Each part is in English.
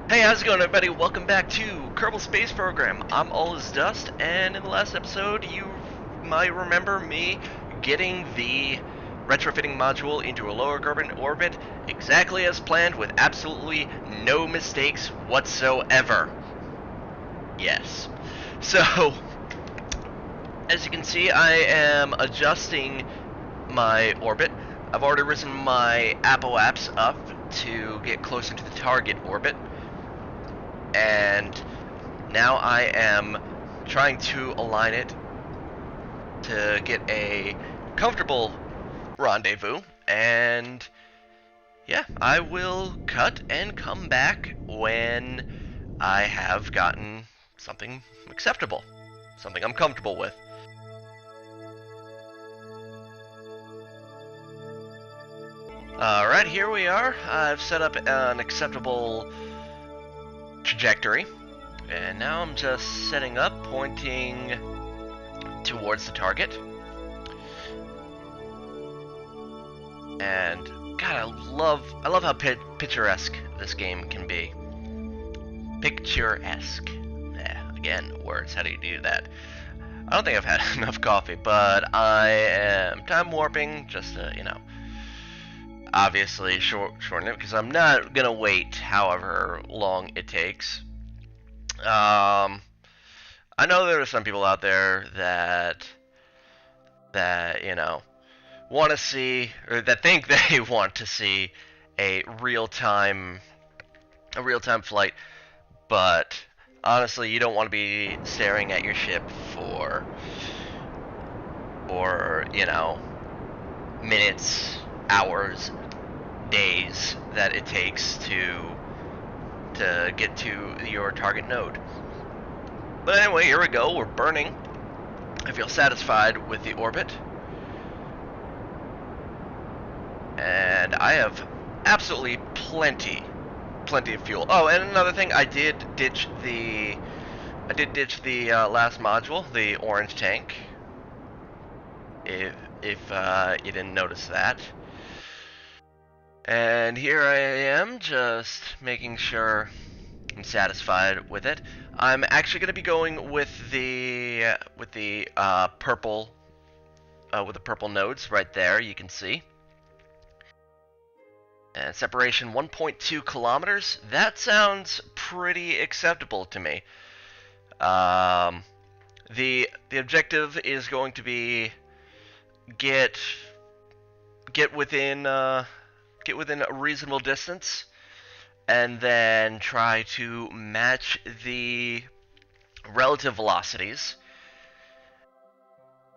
Hey, how's it going, everybody? Welcome back to Kerbal Space Program. I'm All Is Dust, and in the last episode, you might remember me getting the retrofitting module into a lower carbon orbit exactly as planned with absolutely no mistakes whatsoever. Yes. So, as you can see, I am adjusting my orbit. I've already risen my apoapse up to get closer to the target orbit. And now I am trying to align it to get a comfortable rendezvous, and yeah, I will cut and come back when I have gotten something acceptable, something I'm comfortable with. Alright, here we are. I've set up an acceptable trajectory, and now I'm just setting up, pointing towards the target. And God, I love how picturesque this game can be. Picturesque. Yeah, again, words. How do you do that? I don't think I've had enough coffee, but I am time warping just to, obviously shorten it because I'm not gonna wait however long it takes. I know there are some people out there that want to see, or that think they want to see a real-time flight, but honestly, you don't want to be staring at your ship for minutes, hours, days that it takes to get to your target node. But anyway, here we go. We're burning. I feel satisfied with the orbit. And I have absolutely plenty of fuel. Oh, and another thing, I did ditch the last module, the orange tank. If you didn't notice that. And here I am, just making sure I'm satisfied with it. I'm actually going to be going with the purple nodes right there. You can see. And separation 1.2 kilometers. That sounds pretty acceptable to me. The objective is going to be get within a reasonable distance, and then try to match the relative velocities,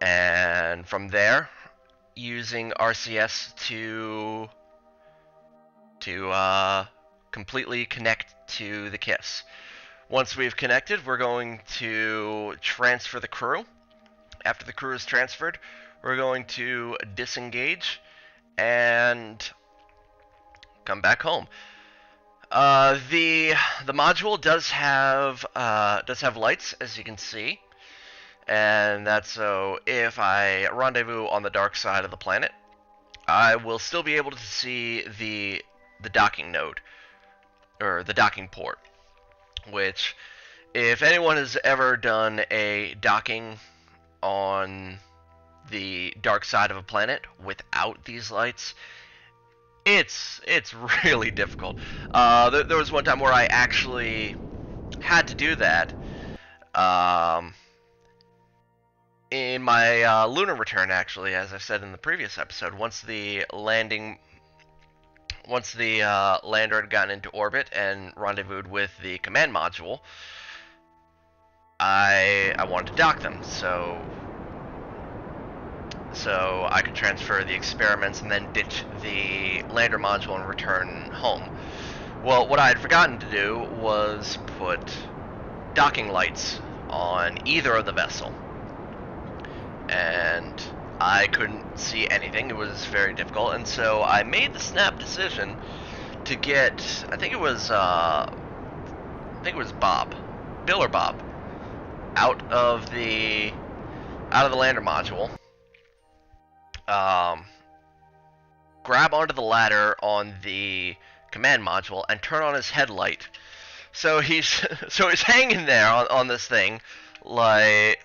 and from there, using RCS to completely connect to the KISS. Once we've connected, we're going to transfer the crew. After the crew is transferred, we're going to disengage and come back home. The module does have lights, as you can see, and that's so if I rendezvous on the dark side of the planet, I will still be able to see the docking node, or the docking port, which, if anyone has ever done a docking on the dark side of a planet without these lights, it's really difficult. There was one time where I actually had to do that in my lunar return, actually, as I said in the previous episode. Once the lander had gotten into orbit and rendezvoused with the command module, I wanted to dock them, so I could transfer the experiments and then ditch the lander module and return home. Well, what I had forgotten to do was put docking lights on either of the vessel, and I couldn't see anything. It was very difficult, and so I made the snap decision to get, I think it was Bob, Bill or Bob, out of the lander module. Grab onto the ladder on the command module and turn on his headlight So he's so he's hanging there on this thing, like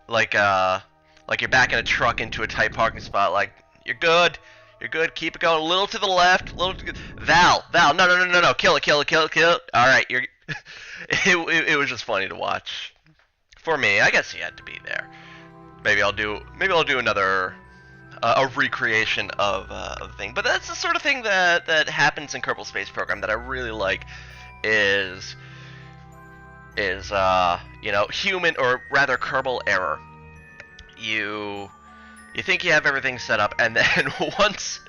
like uh like you're backing a truck into a tight parking spot. Like you're good, you're good. Keep it going. A little to the left. A little to Val. No, no, no, no, no. Kill it, kill it, kill it, kill it. All right, you're. It was just funny to watch. For me, I guess he had to be there. Maybe I'll do another a recreation of the thing. But that's the sort of thing that happens in Kerbal Space Program that I really like. Is you know, human, or rather Kerbal error. You think you have everything set up, and then once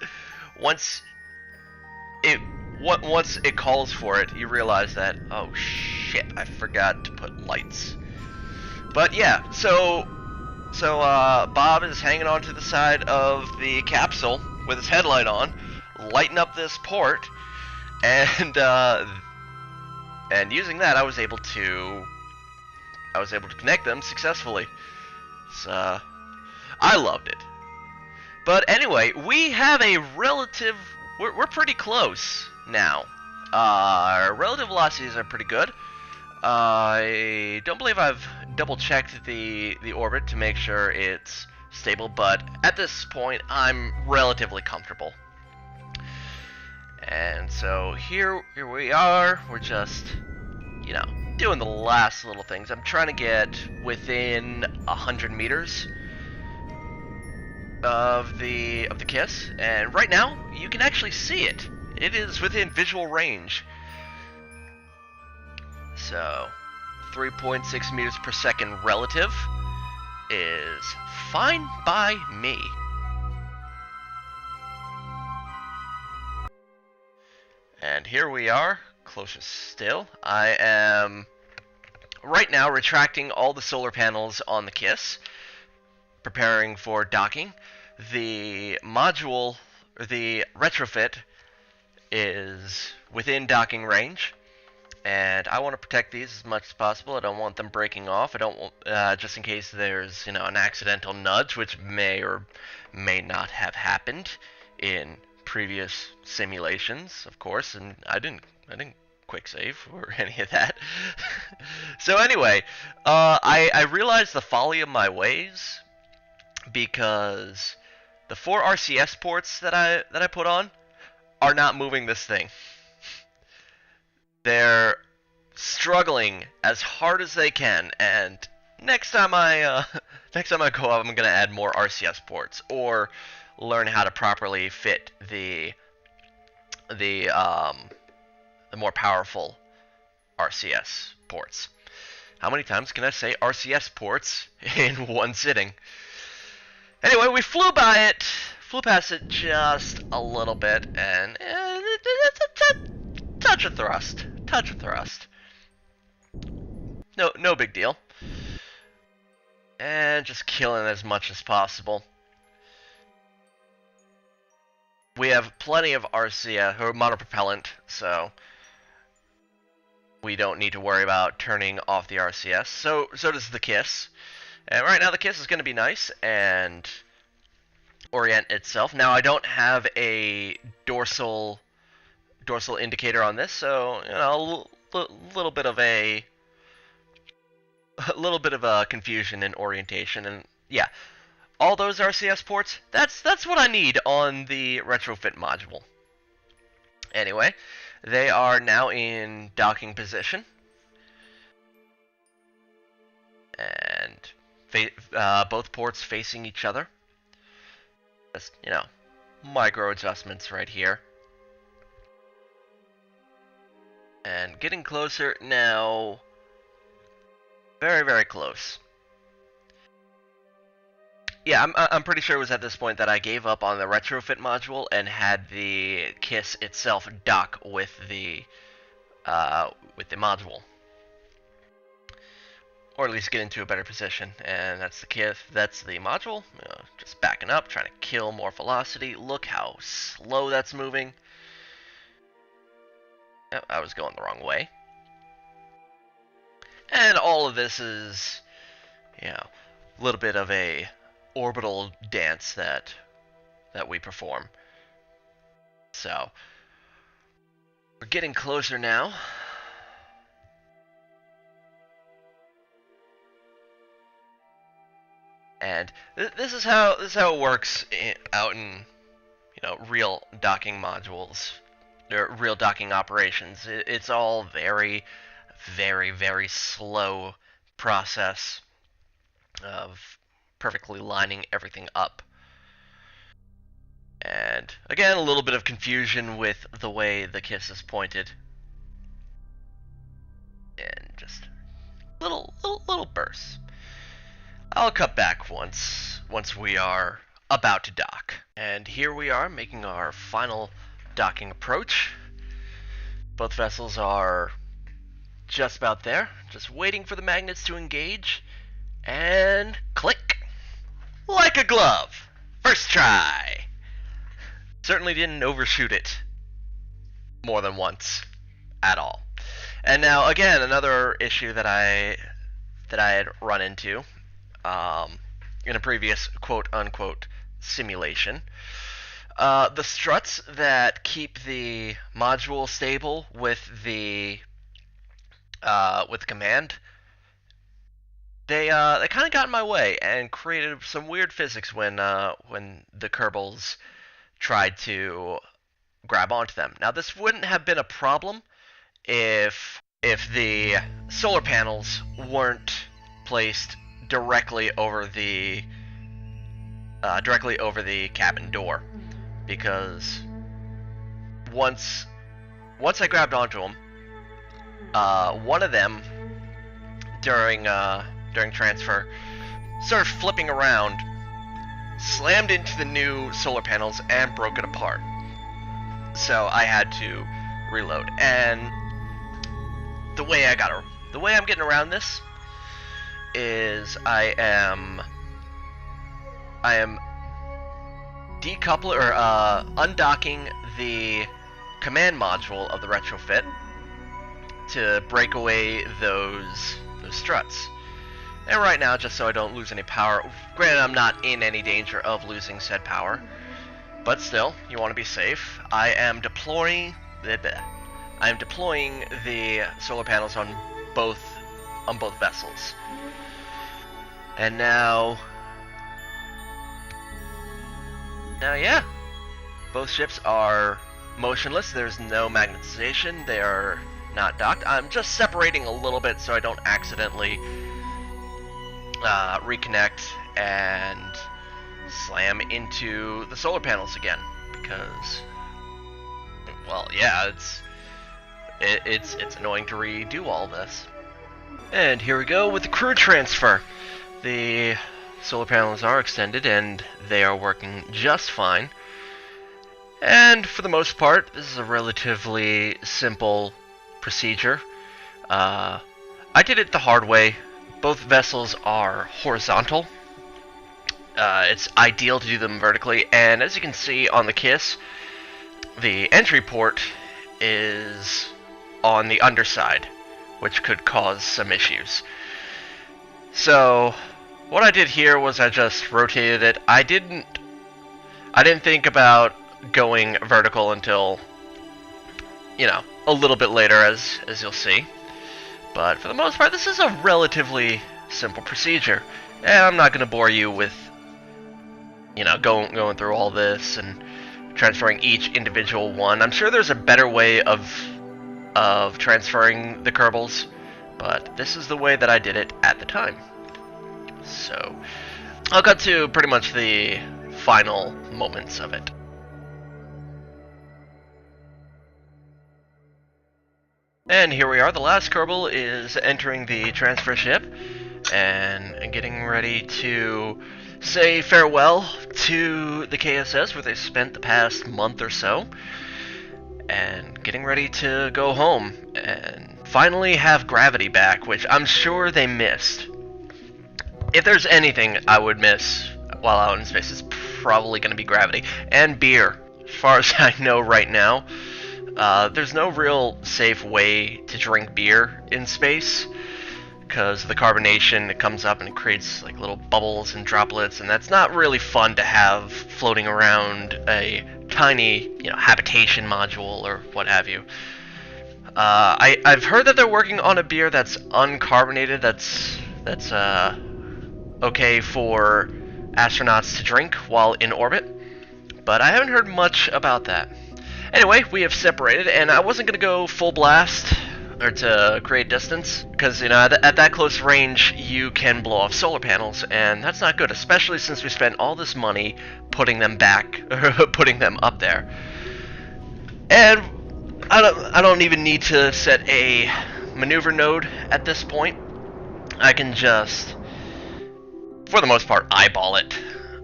it calls for it, you realize that, oh shit, I forgot to put lights. But yeah, so Bob is hanging onto the side of the capsule with his headlight on, lighting up this port, and using that, I was able to connect them successfully. So I loved it. But anyway, we have a relative. We're pretty close now. Our relative velocities are pretty good. I don't believe I've double-checked the orbit to make sure it's stable, but at this point, I'm relatively comfortable. And so here we are. We're just, you know, doing the last little things. I'm trying to get within 100 meters of the KISS, and right now you can actually see it. It is within visual range. So 3.6 meters per second relative is fine by me. And here we are, closer still. I am right now retracting all the solar panels on the KISS, preparing for docking. The module, or the retrofit, is within docking range, and I want to protect these as much as possible. I don't want them breaking off. I don't want, just in case there's, you know, an accidental nudge, which may or may not have happened in previous simulations, of course, and I didn't quick save or any of that. So anyway, I realized the folly of my ways, because the 4 RCS ports that I put on are not moving this thing. They're struggling as hard as they can, and next time I go up, I'm gonna add more RCS ports, or learn how to properly fit the more powerful RCS ports. How many times can I say RCS ports in one sitting? Anyway, we flew past it just a little bit, and it's a touch of thrust. No big deal. And just killing as much as possible. We have plenty of RCS, or monopropellant, so we don't need to worry about turning off the RCS. So does the KISS. And right now the KISS is going to be nice and orient itself. Now I don't have a dorsal indicator on this, so you know, a little bit of a confusion in orientation. And yeah, all those RCS ports, that's what I need on the retrofit module. Anyway, they are now in docking position, and both ports facing each other. Just, you know, micro adjustments right here. And getting closer now. Very, very close. Yeah, I'm pretty sure it was at this point that I gave up on the retrofit module and had the KISS itself dock with the module, or at least get into a better position. And that's the KISS. That's the module. Just backing up, trying to kill more velocity. Look how slow that's moving. Oh, I was going the wrong way. And all of this is, you know, a little bit of a orbital dance that we perform. So we're getting closer now. And this is how it works out in real docking modules or real docking operations. It's all very, very, very slow process of perfectly lining everything up. And again, a little bit of confusion with the way the kiss is pointed. And just little bursts. I'll cut back once we are about to dock. And here we are making our final docking approach. Both vessels are just about there, just waiting for the magnets to engage, and click! Like a glove! First try! Certainly didn't overshoot it more than once at all. And now again, another issue that I had run into in a previous quote-unquote simulation. The struts that keep the module stable with the command, they kind of got in my way and created some weird physics when the Kerbals tried to grab onto them. Now this wouldn't have been a problem if the solar panels weren't placed directly over the cabin door, because once I grabbed onto them, one of them during transfer started flipping around, slammed into the new solar panels and broke it apart. So I had to reload. And the way I'm getting around this is I am decoupling or undocking the command module of the retrofit to break away those struts. And right now, just so I don't lose any power, granted I'm not in any danger of losing said power, but still, you want to be safe. I am deploying the solar panels on both vessels. And now yeah, both ships are motionless. There's no magnetization. They are not docked. I'm just separating a little bit so I don't accidentally reconnect and slam into the solar panels again, because, well, yeah, it's annoying to redo all this. And here we go with the crew transfer. The solar panels are extended and they are working just fine. And for the most part, this is a relatively simple procedure. I did it the hard way. Both vessels are horizontal. It's ideal to do them vertically, and as you can see on the KISS, the entry port is on the underside, which could cause some issues. So what I did here was I just rotated it. I didn't think about going vertical until, a little bit later, as you'll see. But for the most part, this is a relatively simple procedure, and I'm not going to bore you with, going through all this and transferring each individual one. I'm sure there's a better way of transferring the Kerbals, but this is the way that I did it at the time. So I'll cut to pretty much the final moments of it. And here we are, the last Kerbal is entering the transfer ship and getting ready to say farewell to the KSS where they spent the past month or so, and getting ready to go home and finally have gravity back, which I'm sure they missed. If there's anything I would miss while out in space, it's probably going to be gravity and beer. As far as I know right now, there's no real safe way to drink beer in space, because the carbonation, it comes up and it creates like little bubbles and droplets, and that's not really fun to have floating around a tiny, habitation module or what have you. I've heard that they're working on a beer that's uncarbonated, that's okay for astronauts to drink while in orbit, but I haven't heard much about that. Anyway, we have separated, and I wasn't going to go full blast or to create distance, because, you know, at that close range, you can blow off solar panels, and that's not good, especially since we spent all this money putting them back, putting them up there. And I don't even need to set a maneuver node at this point. I can just, for the most part, eyeball it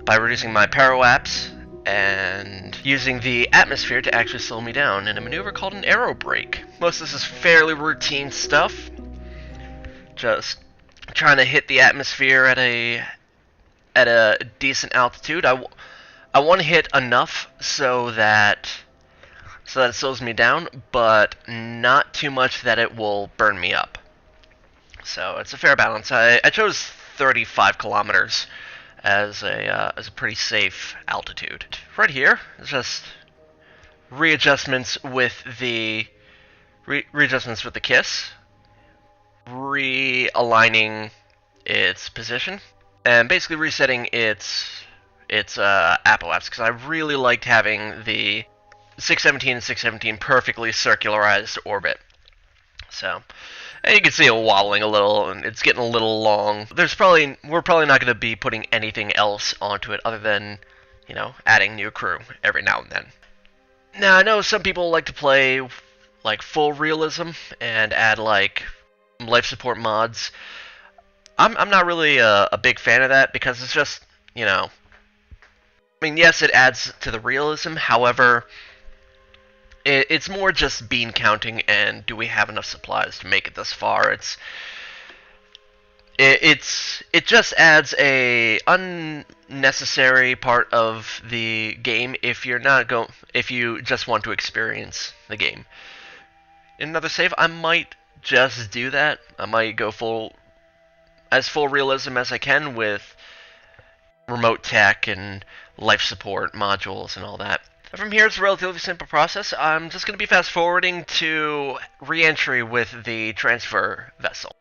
by reducing my parallax and using the atmosphere to actually slow me down in a maneuver called an aero brake. Most of this is fairly routine stuff. Just trying to hit the atmosphere at a decent altitude. I want to hit enough so that it slows me down, but not too much that it will burn me up. So it's a fair balance. I chose 35 kilometers as a pretty safe altitude. Right here is just readjustments with the readjustments with the KISS, realigning its position, and basically resetting its apoapse, because I really liked having the 617 and 617 perfectly circularized orbit. So, and you can see it wobbling a little, and it's getting a little long. We're probably not going to be putting anything else onto it other than, you know, adding new crew every now and then. Now, I know some people like to play like full realism and add like life support mods. I'm not really a big fan of that, because it's just, you know, I mean, yes, it adds to the realism. However, it's more just bean counting and do we have enough supplies to make it this far. It just adds a unnecessary part of the game if you just want to experience the game. In another save, I might just do that. I might go full realism as I can with remote tech and life support modules and all that. From here, it's a relatively simple process. I'm just going to be fast forwarding to re-entry with the transfer vessel.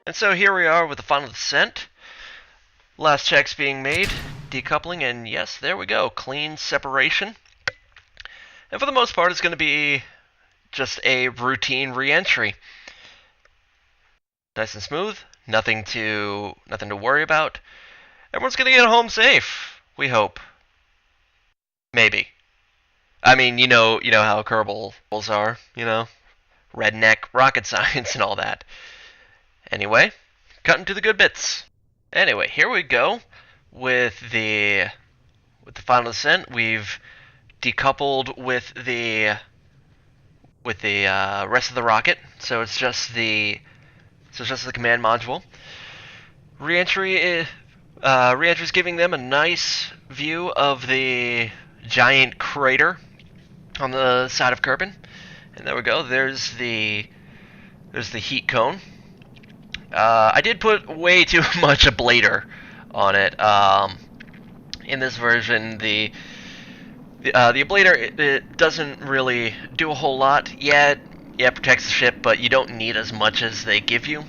And so here we are with the final descent. Last checks being made, decoupling, and yes, there we go, clean separation. And for the most part, it's going to be just a routine re-entry. Nice and smooth, nothing to worry about. Everyone's going to get home safe, we hope. Maybe. I mean, you know how Kerbals are, you know, redneck rocket science and all that. Anyway, cutting to the good bits. Anyway, here we go with the final descent. We've decoupled with the rest of the rocket, so it's just the command module. Reentry is giving them a nice view of the giant crater on the side of Kerbal, and there we go. There's the heat cone. I did put way too much ablator on it. In this version, the ablator it doesn't really do a whole lot. Yeah, it protects the ship, but you don't need as much as they give you,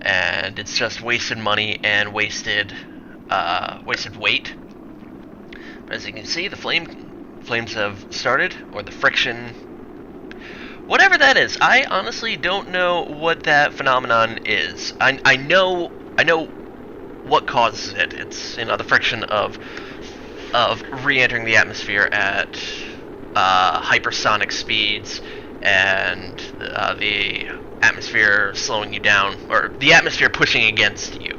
and it's just wasted money and wasted weight. As you can see, the flames have started, or the friction, whatever that is. I honestly don't know what that phenomenon is. I know what causes it. It's, you know, the friction of re-entering the atmosphere at hypersonic speeds, and the atmosphere slowing you down, or the atmosphere pushing against you,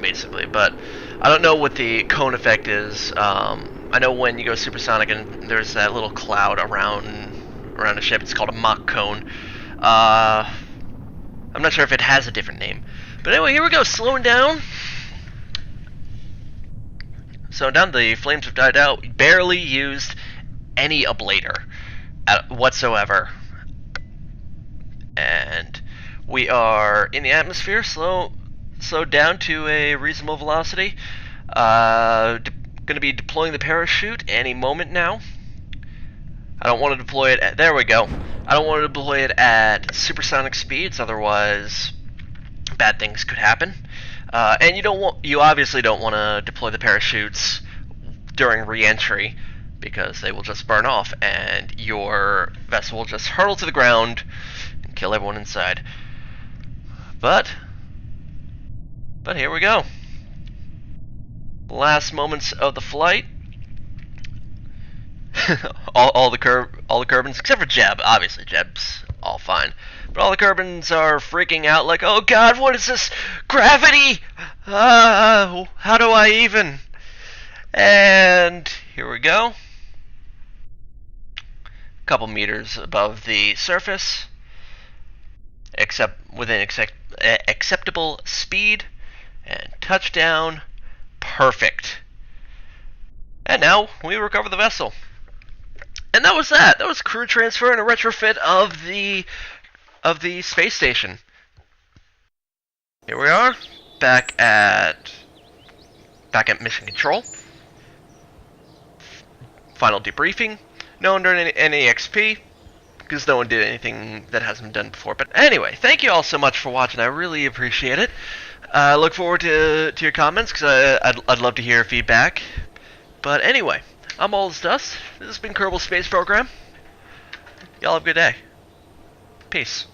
basically. But I don't know what the cone effect is. I know when you go supersonic and there's that little cloud around a ship, it's called a Mach cone. I'm not sure if it has a different name. But anyway, here we go, slowing down. So down, the flames have died out. We barely used any ablator whatsoever. And we are in the atmosphere, slowed down to a reasonable velocity. Going to be deploying the parachute any moment now. I don't want to deploy it at, there we go. I don't want to deploy it at supersonic speeds, otherwise bad things could happen. And you obviously don't want to deploy the parachutes during reentry because they will just burn off and your vessel will just hurtle to the ground and kill everyone inside. But here we go. Last moments of the flight. all the Kerbans, except for Jeb. Obviously, Jeb's all fine. But all the Kerbans are freaking out like, oh god, what is this? Gravity! How do I even? And here we go. A couple meters above the surface. Except within acceptable speed. And touchdown. Perfect. And now we recover the vessel. And that was that. That was crew transfer and a retrofit of the space station. Here we are, back at mission control. Final debriefing. No one earned any XP because no one did anything that hasn't been done before. But anyway, thank you all so much for watching. I really appreciate it. I look forward to your comments because I'd love to hear feedback. But anyway, I'm All Is Dust. This has been Kerbal Space Program. Y'all have a good day. Peace.